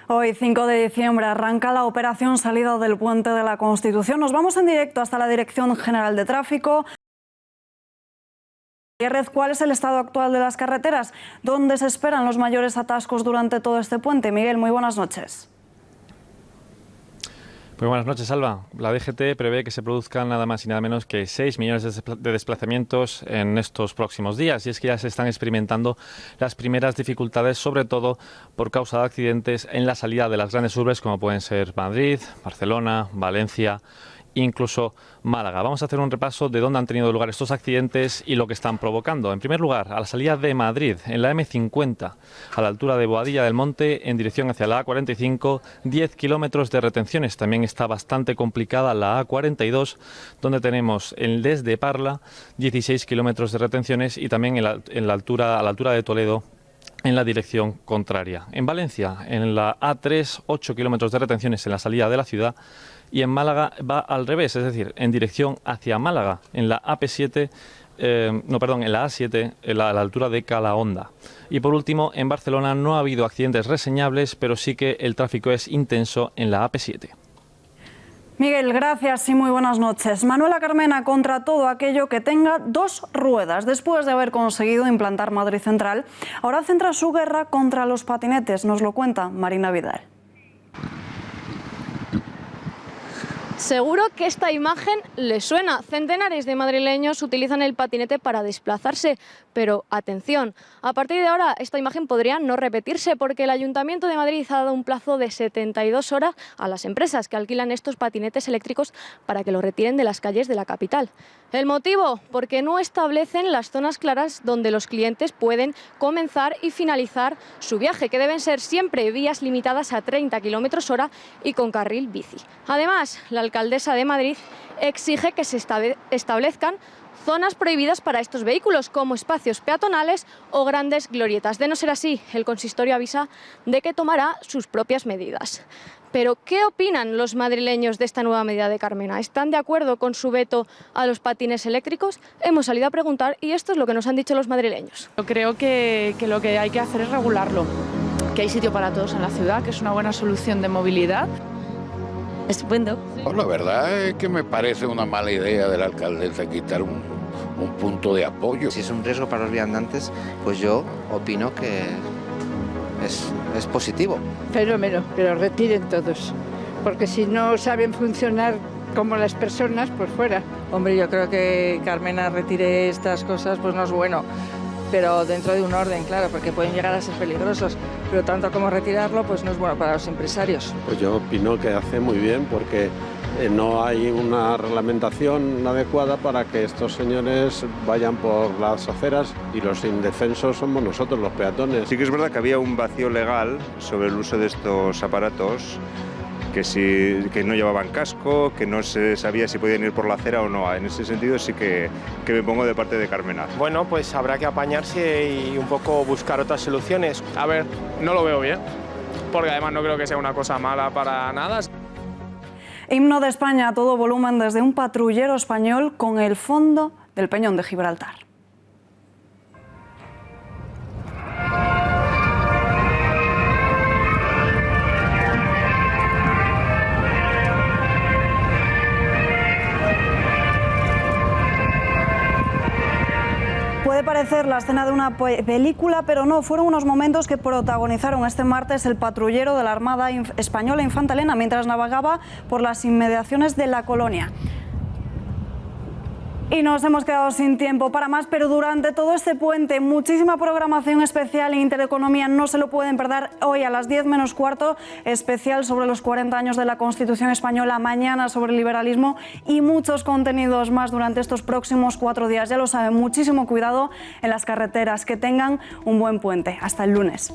Hoy, 5 de diciembre, arranca la operación salida del Puente de la Constitución. Nos vamos en directo hasta la Dirección General de Tráfico. ¿Cuál es el estado actual de las carreteras? ¿Dónde se esperan los mayores atascos durante todo este puente? Miguel, muy buenas noches. Muy buenas noches, Alba. La DGT prevé que se produzcan nada más y nada menos que 6 millones de desplazamientos en estos próximos días. Y es que ya se están experimentando las primeras dificultades, sobre todo por causa de accidentes en la salida de las grandes urbes, como pueden ser Madrid, Barcelona, Valencia, incluso Málaga. Vamos a hacer un repaso de dónde han tenido lugar estos accidentes y lo que están provocando. En primer lugar, a la salida de Madrid, en la M50, a la altura de Boadilla del Monte, en dirección hacia la A45, 10 kilómetros de retenciones. También está bastante complicada la A42, donde tenemos desde Parla 16 kilómetros de retenciones y también a la altura de Toledo, en la dirección contraria. En Valencia, en la A3, 8 kilómetros de retenciones en la salida de la ciudad. Y en Málaga va al revés, es decir, en dirección hacia Málaga, en la AP7, en la A7, a la altura de Calahonda. Y por último, en Barcelona no ha habido accidentes reseñables, pero sí que el tráfico es intenso en la AP7. Miguel, gracias y muy buenas noches. Manuela Carmena contra todo aquello que tenga dos ruedas. Después de haber conseguido implantar Madrid Central, ahora centra su guerra contra los patinetes. Nos lo cuenta Marina Vidal. Seguro que esta imagen le suena. Centenares de madrileños utilizan el patinete para desplazarse, pero atención, a partir de ahora esta imagen podría no repetirse porque el Ayuntamiento de Madrid ha dado un plazo de 72 horas a las empresas que alquilan estos patinetes eléctricos para que los retiren de las calles de la capital. ¿El motivo? Porque no establecen las zonas claras donde los clientes pueden comenzar y finalizar su viaje, que deben ser siempre vías limitadas a 30 km/h y con carril bici. Además, la alcaldesa de Madrid exige que se establezcan zonas prohibidas para estos vehículos, como espacios peatonales o grandes glorietas. De no ser así, el consistorio avisa de que tomará sus propias medidas. Pero, ¿qué opinan los madrileños de esta nueva medida de Carmena? ¿Están de acuerdo con su veto a los patines eléctricos? Hemos salido a preguntar y esto es lo que nos han dicho los madrileños. Yo creo que lo que hay que hacer es regularlo, que hay sitio para todos en la ciudad, que es una buena solución de movilidad. Estupendo. La verdad es que me parece una mala idea de la alcaldesa quitar un punto de apoyo. Si es un riesgo para los viandantes, pues yo opino que es positivo. Fenómeno, pero retiren todos, porque si no saben funcionar como las personas, pues fuera. Hombre, yo creo que Carmena retire estas cosas, pues no es bueno, pero dentro de un orden, claro, porque pueden llegar a ser peligrosos, pero tanto como retirarlo, pues no es bueno para los empresarios. Pues yo opino que hace muy bien, porque no hay una reglamentación adecuada para que estos señores vayan por las aceras y los indefensos somos nosotros, los peatones. Sí que es verdad que había un vacío legal sobre el uso de estos aparatos, que no llevaban casco, que no se sabía si podían ir por la acera o no. En ese sentido sí que me pongo de parte de Carmena. Bueno, pues habrá que apañarse y un poco buscar otras soluciones. A ver, no lo veo bien, porque además no creo que sea una cosa mala para nada. Himno de España a todo volumen desde un patrullero español con el fondo del Peñón de Gibraltar. Puede parecer la escena de una película, pero no, fueron unos momentos que protagonizaron este martes el patrullero de la Armada Española Infanta Elena mientras navegaba por las inmediaciones de la colonia. Y nos hemos quedado sin tiempo para más, pero durante todo este puente muchísima programación especial en Intereconomía, no se lo pueden perder. Hoy a las 10 menos cuarto, especial sobre los 40 años de la Constitución Española, mañana sobre el liberalismo y muchos contenidos más durante estos próximos 4 días. Ya lo saben, muchísimo cuidado en las carreteras, que tengan un buen puente. Hasta el lunes.